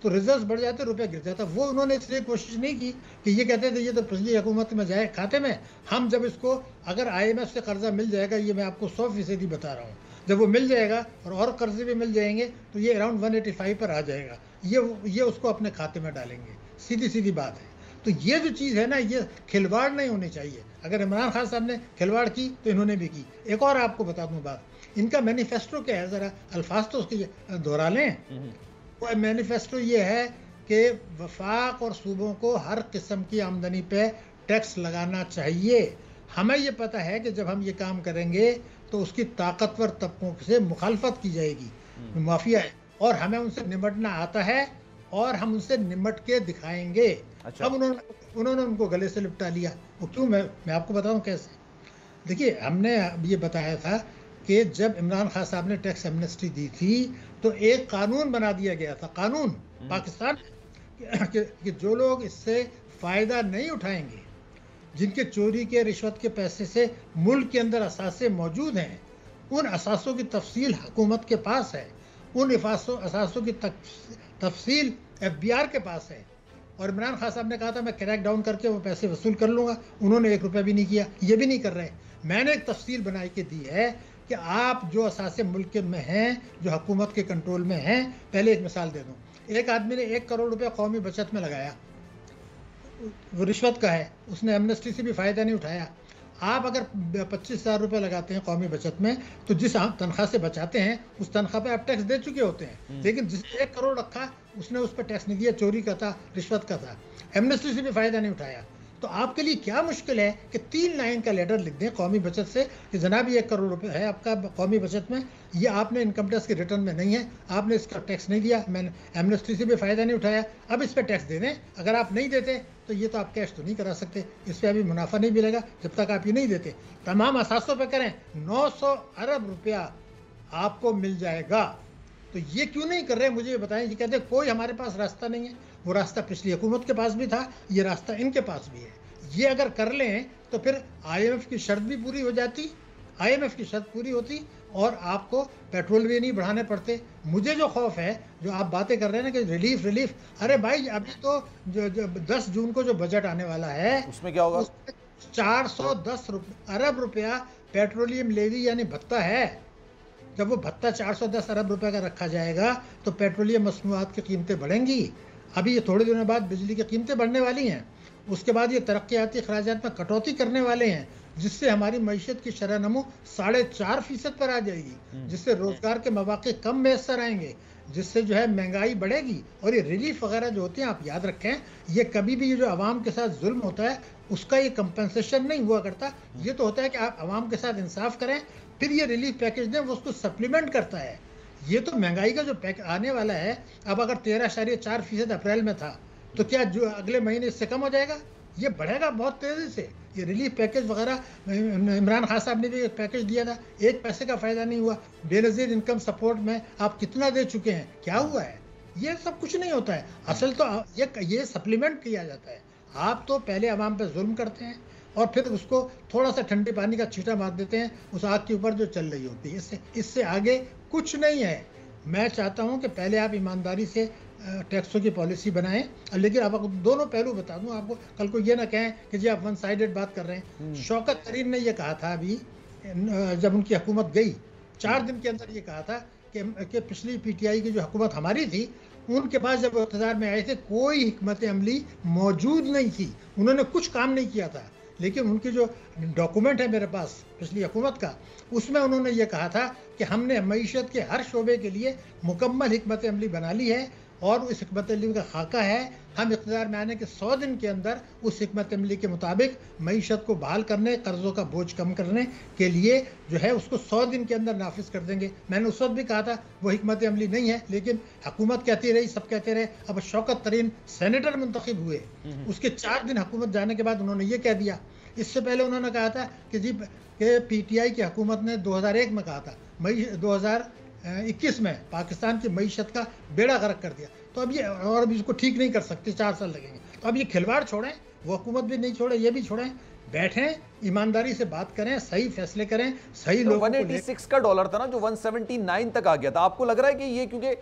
तो रिजर्व बढ़ जाते, रुपया गिर जाता। वो उन्होंने इसलिए कोशिश नहीं की कि ये कहते थे ये तो पिछली हुकूमत में जाए खाते में, हम जब इसको अगर IMF से कर्जा मिल जाएगा, ये मैं आपको 100% बता रहा हूँ, जब वो मिल जाएगा और कर्जे भी मिल जाएंगे तो ये अराउंड 185 पर आ जाएगा, ये उसको अपने खाते में डालेंगे। सीधी बात है। तो ये जो चीज़ है ना, ये खिलवाड़ नहीं होनी चाहिए। अगर इमरान खान साहब ने खिलवाड़ की तो इन्होंने भी की। एक और आपको बता दूँ बात, इनका मैनिफेस्टो क्या है, ज़रा अल्फाज तो उसके दोहरा लें। वो मैनिफेस्टो ये है कि वफाक और सूबों को हर किस्म की आमदनी पे टैक्स लगाना चाहिए। हमें ये पता है कि जब हम ये काम करेंगे तो उसकी ताकतवर तबकों से मुखालफत की जाएगी, माफिया है, और हमें उनसे निपटना आता है और हम उनसे निपट के दिखाएंगे। अच्छा। अब उन्होंने उनको गले से लिपटा लिया। वो क्यों, मैं आपको बताऊं कैसे। देखिए, हमने ये बताया था कि जब इमरान खान साहब ने टैक्स एमनेस्टी दी थी तो एक कानून बना दिया गया था, कानून पाकिस्तान कि जो लोग इससे फ़ायदा नहीं उठाएंगे, जिनके चोरी के, रिश्वत के पैसे से मुल्क के अंदर असासे मौजूद हैं, उन असासों की तफसील हुकूमत के पास है, उन असासों की तफसील FBR के पास है। और इमरान खान साहब ने कहा था मैं क्रैक डाउन करके वो पैसे वसूल कर लूँगा, उन्होंने 1 रुपया भी नहीं किया, ये भी नहीं कर रहे। मैंने एक तफसील बनाई के दी है कि आप जो असासे मुल्क में हैं, जो हुकूमत के कंट्रोल में हैं, पहले एक मिसाल दे दूँ। एक आदमी ने 1 करोड़ रुपया कौमी बचत में लगाया, वो रिश्वत का है, उसने एमनेस्टी से भी फ़ायदा नहीं उठाया। आप अगर 25,000 रुपये लगाते हैं कौमी बचत में, तो जिस आप तनख्वाह से बचाते हैं उस तनख्वाह पे आप टैक्स दे चुके होते हैं। लेकिन जिसने 1 करोड़ रखा उसने उस पर टैक्स नहीं दिया, चोरी का था, रिश्वत का था, एमनेस्टी से भी फ़ायदा नहीं उठाया। तो आपके लिए क्या मुश्किल है कि 3 लाइन का लेटर लिख दें कौमी बचत से कि जनाब ये 1 करोड़ रुपए है आपका कौमी बचत में, ये आपने इनकम टैक्स के रिटर्न में नहीं है, आपने इसका टैक्स नहीं दिया, मैंने एमनेस्टी से भी फ़ायदा नहीं उठाया, अब इस पर टैक्स दे दें। अगर आप नहीं देते तो ये तो आप कैश तो नहीं करा सकते, इस पर अभी मुनाफा नहीं मिलेगा जब तक आप ये नहीं देते। तमाम असासों पर करें, 900 अरब रुपया आपको मिल जाएगा। तो ये क्यों नहीं कर रहे मुझे ये बताएं। ये कहते हैं कोई हमारे पास रास्ता नहीं है, वो रास्ता पिछली हुकूमत के पास भी था, ये रास्ता इनके पास भी है। ये अगर कर लें तो फिर IMF की शर्त भी पूरी हो जाती, IMF की शर्त पूरी होती और आपको पेट्रोल भी नहीं बढ़ाने पड़ते। मुझे जो खौफ है, जो आप बातें कर रहे हैं ना कि रिलीफ, अरे भाई अभी तो जो 10 जून को जो बजट आने वाला है उसमें क्या होगा? 410 अरब रुपया पेट्रोलियम लेवी यानी भत्ता है। जब वो भत्ता 410 अरब रुपए का रखा जाएगा तो पेट्रोलियम मसनूआत की कीमतें बढ़ेंगी। अभी ये थोड़े दिनों बाद बिजली की कीमतें बढ़ने वाली हैं, उसके बाद ये तरक्याती अखराजात में कटौती करने वाले हैं, जिससे हमारी मईशत की शरह नमू 4.5% पर आ जाएगी, जिससे रोजगार के मौके कम मैसर आएंगे, जिससे जो है महंगाई बढ़ेगी। और ये रिलीफ वगैरह जो होते हैं, आप याद रखें, ये कभी भी ये जो आवाम के साथ जुल्म होता है उसका ये कंपनसेशन नहीं हुआ करता। ये तो होता है कि आप आवाम के साथ इंसाफ करें, फिर ये रिलीफ पैकेज दें, वो उसको सप्लीमेंट करता है। ये तो महंगाई का जो पैक आने वाला है, अब अगर 13.4% अप्रैल में था तो क्या जो अगले महीने इससे कम हो जाएगा? ये बढ़ेगा बहुत तेज़ी से। ये रिलीफ पैकेज वगैरह, इमरान खान साहब ने भी एक पैकेज दिया था, 1 पैसे का फ़ायदा नहीं हुआ। बेनज़ीर इनकम सपोर्ट में आप कितना दे चुके हैं, क्या हुआ है? ये सब कुछ नहीं होता है। असल तो ये सप्लीमेंट किया जाता है। आप तो पहले आवाम पे जुल्म करते हैं और फिर उसको थोड़ा सा ठंडे पानी का छींटा मार देते हैं उस आग के ऊपर जो चल रही होती है। इससे आगे कुछ नहीं है। मैं चाहता हूं कि पहले आप ईमानदारी से टैक्सों की पॉलिसी बनाएं। लेकिन अब दोनों पहलू बता दूं आपको, कल को ये ना कहें कि जी आप वन साइडेड बात कर रहे हैं। शौकत तरीन ने ये कहा था अभी जब उनकी हुकूमत गई, 4 दिन के अंदर ये कहा था कि पिछली PTI की जो हुकूमत हमारी थी, उनके पास जब इक़्तिदार में आए थे कोई हिकमत अमली मौजूद नहीं थी, उन्होंने कुछ काम नहीं किया था। लेकिन उनकी जो डॉक्यूमेंट है मेरे पास पिछली हुकूमत का, उसमें उन्होंने ये कहा था कि हमने मईशत के हर शोबे के लिए मुकम्मल हिकमत अमली बना ली है और उस हिकमत अमली का खाका है। हम इक़्तिदार में आने के 100 दिन के अंदर उस हिकमत अमली के मुताबिक मईशत को बहाल करने, कर्ज़ों का बोझ कम करने के लिए जो है उसको 100 दिन के अंदर नाफिज कर देंगे। मैंने उस वक्त भी कहा था वो हिकमत अमली नहीं है, लेकिन हुकूमत कहती रही, सब कहते रहे। अब शौकत तरीन सेनेटर मुंतखब हुए, उसके 4 दिन हुकूमत जाने के बाद उन्होंने ये कह दिया। इससे पहले उन्होंने कहा था कि जी PTI की हुकूमत ने 2001 में कहा था, मई 2021 में पाकिस्तान की मईशत का बेड़ा गर्क कर दिया। तो अब ये और अभी इसको ठीक नहीं कर सकते, 4 साल लगेंगे। तो अब ये खिलवाड़ छोड़ें, वो हुकूमत भी नहीं छोड़े, ये भी छोड़ें, बैठें, ईमानदारी से बात करें, सही फैसले करें, सही तो लोगों को 186 का डॉलर था ना जो 179 तक आ गया था। आपको लग रहा है कि ये क्योंकि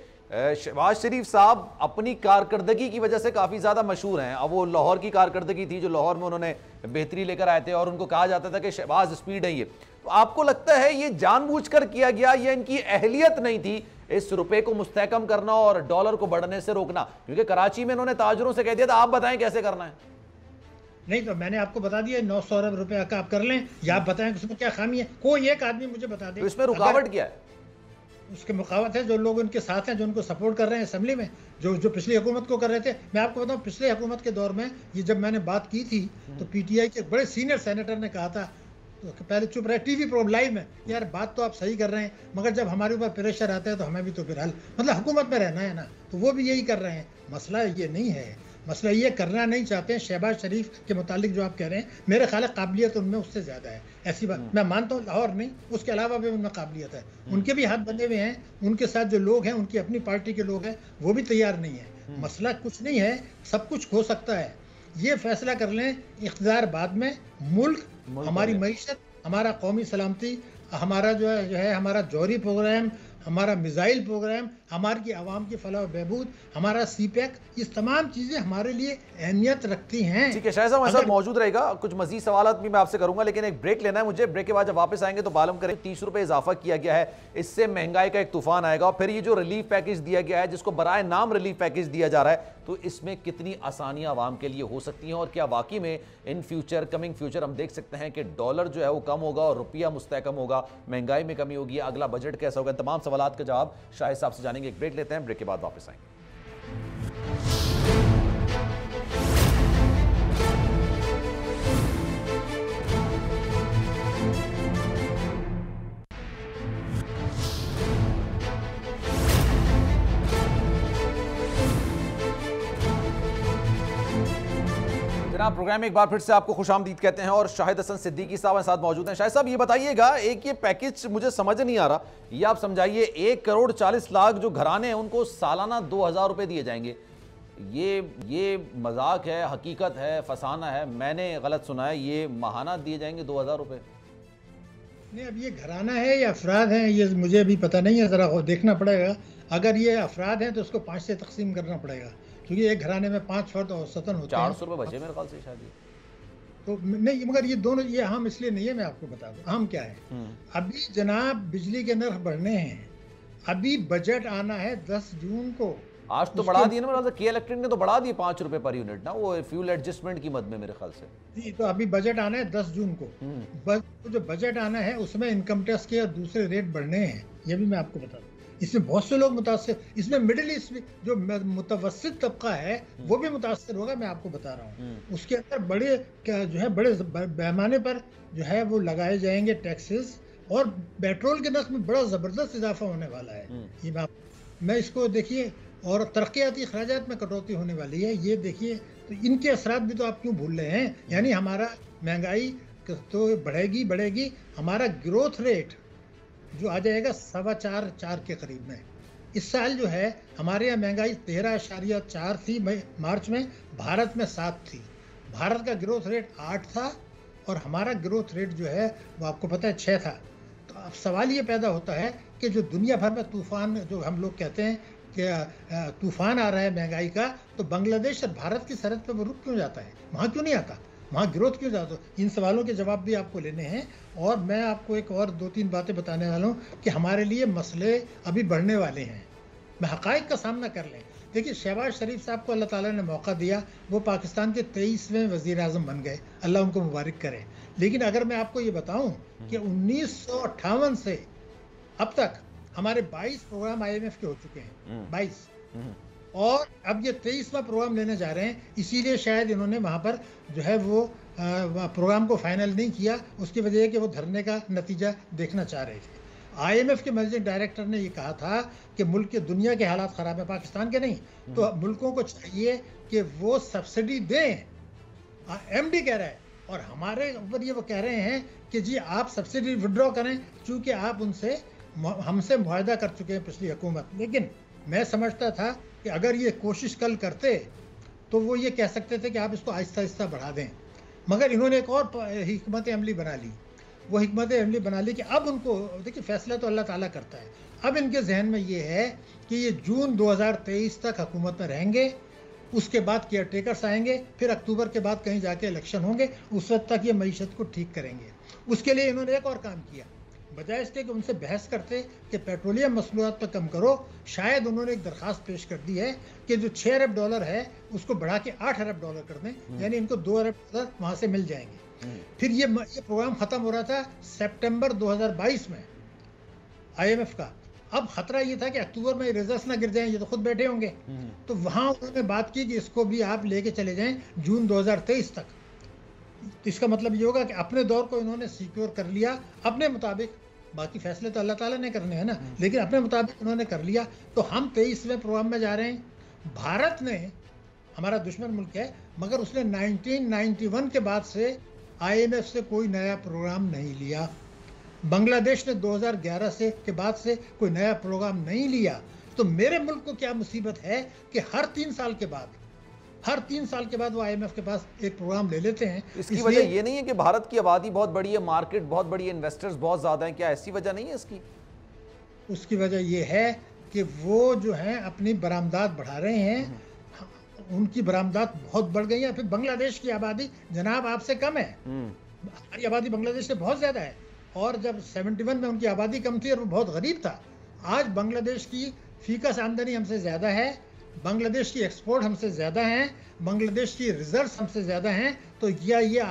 शहबाज शरीफ साहब अपनी कारकर्दगी की वजह से काफ़ी ज़्यादा मशहूर हैं। अब वो लाहौर की कारकर्दगी थी जो लाहौर में उन्होंने बेहतरी लेकर आए थे और उनको कहा जाता था कि शहबाज स्पीड है ये। तो आपको लगता है ये जानबूझकर किया गया, या इनकी अहलियत नहीं थी इस रुपए को मुस्तहकम करना और डॉलर को बढ़ने से रोकना? क्योंकि कराची में इन्होंने ताजरों से कह दिया था आप बताएं कैसे करना है। नहीं, तो मैंने आपको बता दिया 900 अरब रुपया का आप कर लें, या आप बताएं कि उसमें क्या खामी है। कोई एक आदमी मुझे बता दे तो इसमें रुकावट क्या है? उसके मुकावत है जो लोग उनके साथ हैं, जो उनको सपोर्ट कर रहे हैं असेंबली में, जो पिछली हुकूमत को कर रहे थे। मैं आपको बताऊं, पिछले हुकूमत के दौर में ये जब मैंने बात की थी तो PTI के बड़े सीनियर सेनेटर ने कहा था, तो पहले चुप रहे TV प्रोग्राम लाइव में, यार बात तो आप सही कर रहे हैं, मगर जब हमारे ऊपर प्रेशर आता है तो हमें भी तो फिर मतलब हुकूमत में रहना है ना। तो वो भी यही कर रहे हैं। मसला ये नहीं है, मसला ये करना नहीं चाहते हैं। शहबाज शरीफ के मुतालिक जो आप कह रहे हैं, मेरे ख्याल काबिलियत उनमें उससे ज़्यादा है, ऐसी बात मैं मानता हूँ। लाहौर नहीं, उसके अलावा भी उनमें काबिलियत है, उनके भी हाथ बंधे हुए हैं। उनके साथ जो लोग हैं, उनकी अपनी पार्टी के लोग हैं, वो भी तैयार नहीं है। मसला कुछ नहीं है, सब कुछ हो सकता है। ये फैसला कर लें इख्तियार बाद में, मुल्क, हमारी मईशत, हमारा कौमी सलामती, हमारा जो है हमारा जौहरी प्रोग्राम, हमारा मिसाइल प्रोग्राम, हमारी आवाम की फलाह बहबूद, हमारा सीपैक, ये तमाम चीज़ें हमारे लिए अहमियत रखती हैं। ठीक है, शायद साहब हमारे साथ मौजूद रहेगा, कुछ मजीद सवाल भी मैं आपसे करूंगा, लेकिन एक ब्रेक लेना है मुझे। ब्रेक के बाद जब वापस आएंगे तो मालूम करें 30 रुपये इजाफा किया गया है, इससे महंगाई का एक तूफान आएगा। और फिर ये जो रिलीफ पैकेज दिया गया है, जिसको बराए नाम रिलीफ पैकेज दिया जा रहा है, तो इसमें कितनी आसानियां आवाम के लिए हो सकती हैं, और क्या वाकई में इन फ्यूचर, कमिंग फ्यूचर हम देख सकते हैं कि डॉलर जो है वो कम होगा और रुपया मुस्तहकम होगा, महंगाई में कमी होगी, अगला बजट कैसा होगा? तमाम सवालात का जवाब शाहिद साहब से जानेंगे। एक ब्रेक लेते हैं, ब्रेक के बाद वापस आएंगे। जनाब, प्रोग्राम में एक बार फिर से आपको खुशामदीद कहते हैं और शाहिद हसन सिद्दीकी साहब हमारे साथ मौजूद हैं। शाहिद साहब, ये बताइएगा, एक ये पैकेज मुझे समझ नहीं आ रहा, ये आप समझाइए। 1 करोड़ 40 लाख जो घराने हैं उनको सालाना 2000 रुपए दिए जाएंगे, ये मजाक है, हकीकत है, फसाना है? मैंने गलत सुना है, ये माहाना दिए जाएंगे 2000 रुपए? नहीं, अब ये घराना है या अफराद हैं ये मुझे भी पता नहीं है, ज़रा देखना पड़ेगा। अगर ये अफराद हैं तो उसको 5 से तकसीम करना पड़ेगा, क्योंकि एक घराने में 5 फर्द औसतन होते हैं। 400 रुपये बचे मेरे ख्याल से शायद। तो नहीं, मगर ये दोनों ये अहम इसलिए नहीं है, मैं आपको बता दूं अहम क्या है। अभी जनाब बिजली के नर्ख बढ़ने हैं, अभी बजट आना है 10 जून को। आज तो बढ़ा दिए ना मेरे ख्याल से, के इलेक्ट्रिक ने तो बढ़ा दिए 5 रुपए पर यूनिट ना, वो फ्यूल एडजस्टमेंट की मद में मेरे ख्याल से। जी, तो अभी बजट आना है 10 जून को। जो बजट आना है उसमें इनकम टैक्स के और दूसरे रेट बढ़ने हैं, ये भी मैं आपको बता दूं। इसमें बहुत से लोग मुतासर, इसमें मिडिल ईस्ट जो मुतवस्सित तबका है वो भी मुतासर होगा, मैं आपको बता रहा हूँ। उसके अंदर बड़े जो है बड़े पैमाने पर जो है वो लगाए जाएंगे टैक्सेस, और पेट्रोल के नर्ख में बड़ा ज़बरदस्त इजाफा होने वाला है। ये मैं इसको देखिए, और तरक्याती अखराजात में कटौती होने वाली है, ये देखिए। तो इनके असरात भी तो आप क्यों भूल रहे हैं? यानी हमारा महंगाई तो बढ़ेगी, हमारा ग्रोथ रेट जो आ जाएगा 4.25 के करीब में। इस साल जो है हमारे यहाँ महंगाई 13.4 थी मार्च में, भारत में 7 थी। भारत का ग्रोथ रेट 8 था और हमारा ग्रोथ रेट जो है वो आपको पता है 6 था। तो अब सवाल ये पैदा होता है कि जो दुनिया भर में तूफान, जो हम लोग कहते हैं कि तूफान आ रहा है महंगाई का, तो बांग्लादेश और भारत की सरहद पर वो रुक क्यों जाता है? वहाँ क्यों नहीं आता? वहाँ ग्रोथ क्यों जाता? इन सवालों के जवाब भी आपको लेने हैं। और मैं आपको एक और 2-3 बातें बताने वाला हूँ कि हमारे लिए मसले अभी बढ़ने वाले हैं, मैं हक़ाइक़ का सामना कर लें। देखिए, शहबाज शरीफ साहब को अल्लाह ताला ने मौका दिया, वो पाकिस्तान के 23वें वज़ीर आज़म बन गए, अल्लाह उनको मुबारक करे। लेकिन अगर मैं आपको ये बताऊँ कि 1958 से अब तक हमारे 22 प्रोग्राम IMF के हो चुके हैं, 22, और अब ये 23वां प्रोग्राम लेने जा रहे हैं। इसीलिए शायद इन्होंने वहाँ पर जो है वो प्रोग्राम को फाइनल नहीं किया। उसकी वजह है कि वो धरने का नतीजा देखना चाह रहे थे। IMF के मैनेजिंग डायरेक्टर ने ये कहा था कि मुल्क के दुनिया के हालात ख़राब है, पाकिस्तान के नहीं, तो मुल्कों को चाहिए कि वो सब्सिडी दें। MD कह रहा है, और हमारे ऊपर ये वो कह रहे हैं कि जी आप सब्सिडी विड्रॉ करें, चूँकि आप हमसे मुआहदा कर चुके हैं पिछली हुकूमत। लेकिन मैं समझता था कि अगर ये कोशिश कल करते तो वो ये कह सकते थे कि आप इसको आहिस्ता आहिस्ता बढ़ा दें, मगर इन्होंने एक और हिकमत अमली बना ली। वो हिकमत अमली बना ली कि अब उनको, देखिए फैसला तो अल्लाह ताला करता है, अब इनके जहन में ये है कि ये जून 2023 तक हुकूमत में रहेंगे, उसके बाद केयर टेकर्स आएंगे, फिर अक्टूबर के बाद कहीं जाके इलेक्शन होंगे, उस वक्त तक ये मईशत को ठीक करेंगे। उसके लिए इन्होंने एक और काम किया, बजाय इसके कि उनसे बहस करते कि पेट्रोलियम मसलूआत पर कम करो, शायद उन्होंने एक दरख्वास्त पेश कर दी है कि जो $6 अरब है उसको बढ़ा के $8 अरब कर दें, यानी इनको $2 अरब वहाँ से मिल जाएंगे। फिर ये प्रोग्राम ख़त्म हो रहा था सितंबर 2022 में IMF का। अब खतरा ये था कि अक्टूबर में रिजल्ट्स ना गिर जाएं, ये तो खुद बैठे होंगे, तो वहाँ उन्होंने बात की कि इसको भी आप लेके चले जाएं जून 2023 तक। इसका मतलब ये होगा कि अपने दौर को इन्होंने सिक्योर कर लिया अपने मुताबिक, बाकी फैसले तो अल्लाह ताला ने करने हैं ना, लेकिन अपने मुताबिक उन्होंने कर लिया। तो हम 23वें प्रोग्राम में जा रहे हैं। भारत ने, हमारा दुश्मन मुल्क है, मगर उसने 1991 के बाद से IMF से कोई नया प्रोग्राम नहीं लिया। बांग्लादेश ने 2011 से के बाद से कोई नया प्रोग्राम नहीं लिया। तो मेरे मुल्क को क्या मुसीबत है कि हर 3 साल के बाद वो IMF के पास एक प्रोग्राम ले लेते हैं। इसकी वजह ये नहीं है कि भारत की आबादी बहुत बड़ी है, मार्केट बहुत बड़ी है, इन्वेस्टर्स बहुत ज़्यादा हैं, क्या ऐसी वजह नहीं है इसकी? उसकी वजह ये है कि वो जो है अपनी बरामदात बढ़ा रहे हैं, उनकी बरामदात बहुत बढ़ गई है। फिर बांग्लादेश की आबादी जनाब आपसे कम है, हमारी आबादी बांग्लादेश से बहुत ज़्यादा है। और जब 71 में उनकी आबादी कम थी और वो बहुत गरीब था, आज बांग्लादेश की फीकस आमदनी हमसे ज़्यादा है, बांग्लादेश की एक्सपोर्ट हमसे ज़्यादा हैं, बांग्लादेश की रिजर्व्स हमसे ज़्यादा हैं। तो ये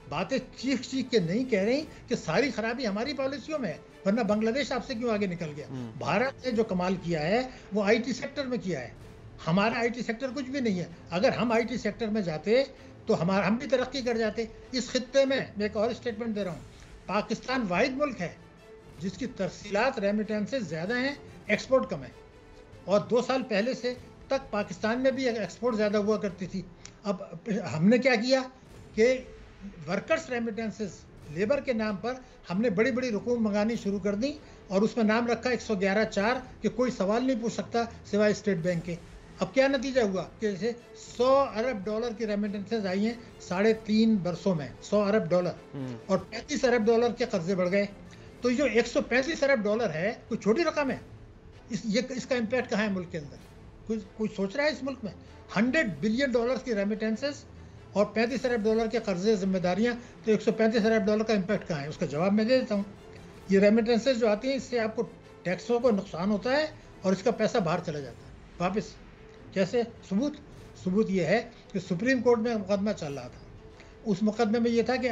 बातें चीख के नहीं कह रही कि सारी खराबी हमारी पॉलिसियों में है, वरना बांग्लादेश आपसे क्यों आगे निकल गया। भारत ने जो कमाल किया है वो आईटी सेक्टर में किया है, हमारा आईटी सेक्टर कुछ भी नहीं है। अगर हम आईटी सेक्टर में जाते तो हम भी तरक्की कर जाते। इस खित्ते में मैं एक और स्टेटमेंट दे रहा हूँ, पाकिस्तान वाहिद मुल्क है जिसकी तरसीलात रेमिटेंसेस ज़्यादा हैं, एक्सपोर्ट कम है। और 2 साल पहले से तक पाकिस्तान में भी एक्सपोर्ट ज़्यादा हुआ करती थी। अब हमने क्या किया कि वर्कर्स रेमिटेंसेस, लेबर के नाम पर हमने बड़ी बड़ी रकूम मंगानी शुरू कर दी और उसमें नाम रखा 111(4) कि कोई सवाल नहीं पूछ सकता सिवाय स्टेट बैंक के। अब क्या नतीजा हुआ कि जैसे $100 अरब की रेमिटेंसेस आई हैं 3.5 वर्षों में, $100 अरब और $35 अरब के कर्जे बढ़ गए। तो जो $135 अरब है कोई छोटी रकम है। इसका इम्पैक्ट कहाँ है मुल्क के अंदर? कोई सोच रहा है इस मुल्क में? $100 बिलियन की रेमिटेंसेस और $35 अरब के कर्जे जिम्मेदारियाँ, तो $135 अरब का इम्पैक्ट कहाँ है? उसका जवाब मैं दे देता हूँ। ये रेमिटेंसेस जो आती हैं इससे आपको टैक्सों को नुकसान होता है और इसका पैसा बाहर चला जाता है वापस। कैसे? सबूत ये है कि सुप्रीम कोर्ट में मुकदमा चल रहा था। उस मुकदमे में ये था कि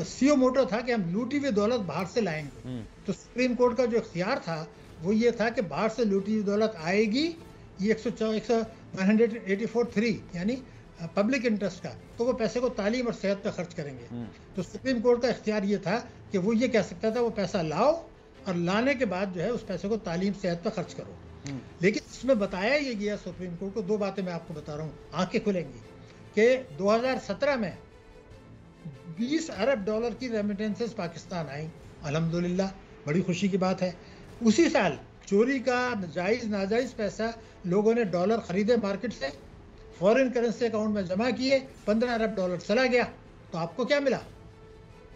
सीओ मोटो था कि हम लूटी हुई दौलत बाहर से लाएंगे। तो सुप्रीम कोर्ट का जो इख्तियार था वो ये था कि बाहर से लूटी हुई दौलत आएगी, ये 184(3) यानी पब्लिक इंटरेस्ट का, तो वो पैसे को तालीम और सेहत पर खर्च करेंगे। तो सुप्रीम कोर्ट का इख्तियार ये था कि वो ये कह सकता था वो पैसा लाओ और लाने के बाद जो है उस पैसे को तालीम सेहत पर खर्च करो। लेकिन इसमें बताया ये गया सुप्रीम कोर्ट को, 2 बातें मैं आपको बता रहा हूँ, आंखें खुलेंगी, कि 2017 में $20 अरब की रेमिटेंसेस पाकिस्तान आई। अल्हम्दुलिल्लाह, बड़ी खुशी की बात है। उसी साल चोरी का नाजायज़ पैसा लोगों ने डॉलर खरीदे मार्केट से, फॉरेन करेंसी अकाउंट में जमा किए, $15 अरब चला गया। तो आपको क्या मिला?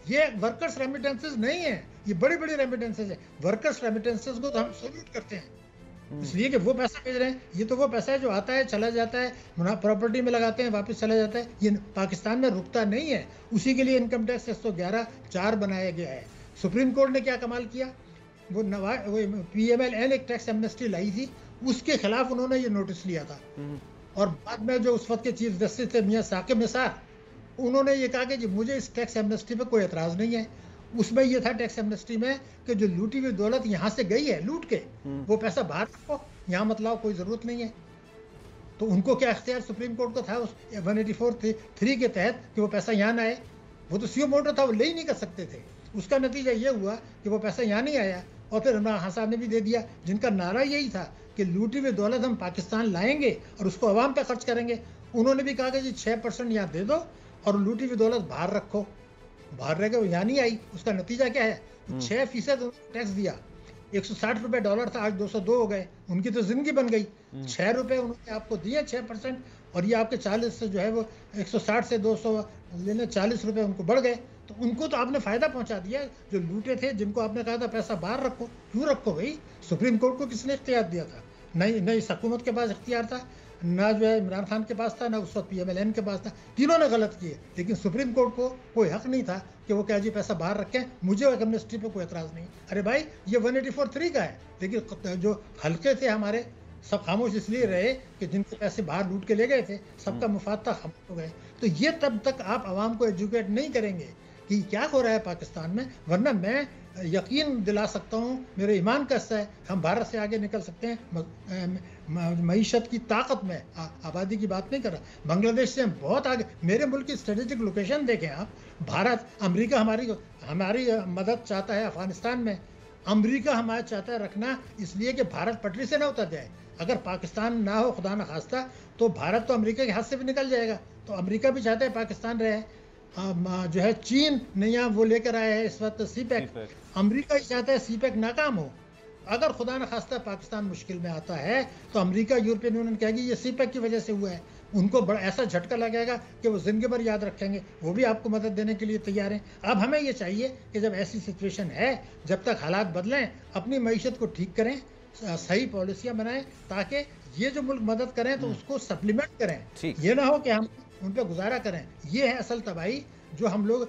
ये वर्कर्स रेमिटेंसेस नहीं है, ये बड़ी बड़ी रेमिटेंसेस है। वर्कर्स रेमिटेंसेस को तो हम सैल्यूट करते हैं इसलिए कि वो पैसा भेज रहे हैं। ये तो वो पैसा है जो आता है चला जाता है, प्रॉपर्टी में लगाते हैं वापस चला जाता है, ये पाकिस्तान में रुकता नहीं है। उसी के लिए इनकम टैक्स 111(4) बनाया गया है। सुप्रीम कोर्ट ने क्या कमाल किया, वो PMLN एक टैक्स एमनेस्टी लाई थी, उसके खिलाफ उन्होंने ये नोटिस लिया था। और बाद में जो उस वक्त के चीफ जस्टिस थे मियाँ साकिब निसार, उन्होंने ये कहा कि जी मुझे इस टैक्स एमनेस्टी पे कोई एतराज़ नहीं है। उसमें ये था टैक्स एमनेस्टी में कि जो लूटी हुई दौलत यहाँ से गई है लूट के, वो पैसा बाहर रखो, यहाँ मत लाओ, कोई ज़रूरत नहीं है। तो उनको क्या इख्तियार सुप्रीम कोर्ट को था उस 184(3) के तहत कि वो पैसा यहाँ ना आए? वो तो सीओ मोटो था, वो ले ही नहीं कर सकते थे। उसका नतीजा ये हुआ कि वो पैसा यहाँ नहीं आया। और फिर इमरान खान साहब ने भी दे दिया, जिनका नारा यही था कि लूटी हुई दौलत हम पाकिस्तान लाएंगे और उसको अवाम पे खर्च करेंगे। उन्होंने भी कहा कि जी 6% यहाँ दे दो और लूटी हुई दौलत बाहर रखो। बाहर रह गए, वो यहाँ नहीं आई। उसका नतीजा क्या है? 6% टैक्स दिया। $160 डॉलर था, आज 202 हो गए। उनकी तो जिंदगी बन गई। ₹6 उन्होंने आपको दिए 6%, और ये आपके 40 से जो है वो 160 से 200 लेने ₹40 उनको बढ़ गए। तो उनको तो आपने फ़ायदा पहुंचा दिया। जो लूटे थे, जिनको आपने कहा था पैसा बाहर रखो, क्यों रखो भाई? सुप्रीम कोर्ट को किसने इख्तियार दिया था? नहीं इस हुकूमत के पास इख्तियार था, ना जो है इमरान खान के पास था, ना उस वक्त PMLN के पास था। तीनों ने गलत किए, लेकिन सुप्रीम कोर्ट को कोई हक नहीं था कि वो क्या जी पैसा बाहर रखें, मुझे एमनेस्टी पे कोई एतराज़ नहीं। अरे भाई, ये 184(3) का है, लेकिन जो हल्के थे हमारे सब खामोश इसलिए रहे कि जिनके पैसे बाहर लूट के ले गए थे, सबका मुफाद था, खामोश हो गए। तो ये तब तक आप आवाम को एजुकेट नहीं करेंगे कि क्या हो रहा है पाकिस्तान में, वरना मैं यकीन दिला सकता हूँ, मेरे ईमान का हिस्सा है, हम भारत से आगे निकल सकते हैं। मईशत की ताकत में, आबादी की बात नहीं कर रहा, बांग्लादेश से हम बहुत आगे। मेरे मुल्क की स्ट्रेटेजिक लोकेशन देखें आप, भारत, अमेरिका हमारी मदद चाहता है अफगानिस्तान में। अमेरिका हमारा चाहता है रखना, इसलिए कि भारत पटरी से ना उतर जाए। अगर पाकिस्तान ना हो, खुदा न खास्ता, तो भारत तो अमेरिका के हाथ से भी निकल जाएगा। तो अमेरिका भी चाहता है पाकिस्तान रहे। जो है चीन नया वो लेकर आया है इस वक्त CPEC। अमेरिका ही चाहता है CPEC नाकाम हो। अगर खुदा न खास्ता पाकिस्तान मुश्किल में आता है तो अमेरिका, यूरोपियन यूनियन कहेगी ये CPEC की वजह से हुआ है। उनको बड़ा ऐसा झटका लगेगा कि वो जिंदगी भर याद रखेंगे। वो भी आपको मदद देने के लिए तैयार हैं। अब हमें ये चाहिए कि जब ऐसी सिचुएशन है, जब तक हालात बदलें, अपनी मईशत को ठीक करें, सही पॉलिसियां बनाएं ताकि ये जो मुल्क मदद करें तो उसको सप्लीमेंट करें। ठीक। ये ना हो कि हम उन पे गुजारा करें। ये है असल तबाही जो हम लोग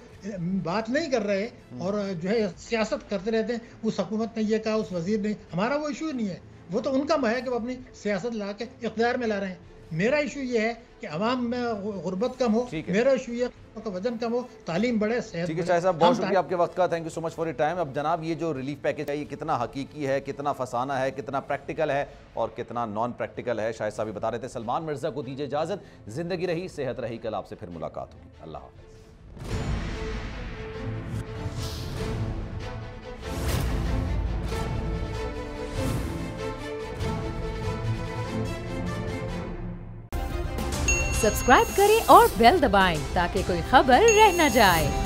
बात नहीं कर रहे और जो है सियासत करते रहते हैं। उस हुकूमत ने ये कहा, उस वजीर ने, हमारा वो इशू नहीं है, वो तो उनका है कि वो अपनी सियासत ला के इक़्तिदार में ला रहे हैं। मेरा इशू ये है कि अवाम में गुर्बत कम हो, मेरा इशू ये का वजन कम हो, तालीम बढ़े, सेहत। ठीक है शाह साहब, बहुत शुक्रिया आपके वक्त का, thank you so much for your time. अब जनाब ये जो रिलीफ पैकेज है ये कितना हकीकी है, कितना फसाना है, कितना प्रैक्टिकल है और कितना नॉन प्रैक्टिकल है, शाहिद साहब भी बता रहे थे। सलमान मिर्जा को दीजिए इजाजत, जिंदगी रही सेहत रही, कल आपसे फिर मुलाकात होगी। अल्लाह हाफ़िज़। सब्सक्राइब करें और बेल दबाएं ताकि कोई खबर रह न जाए।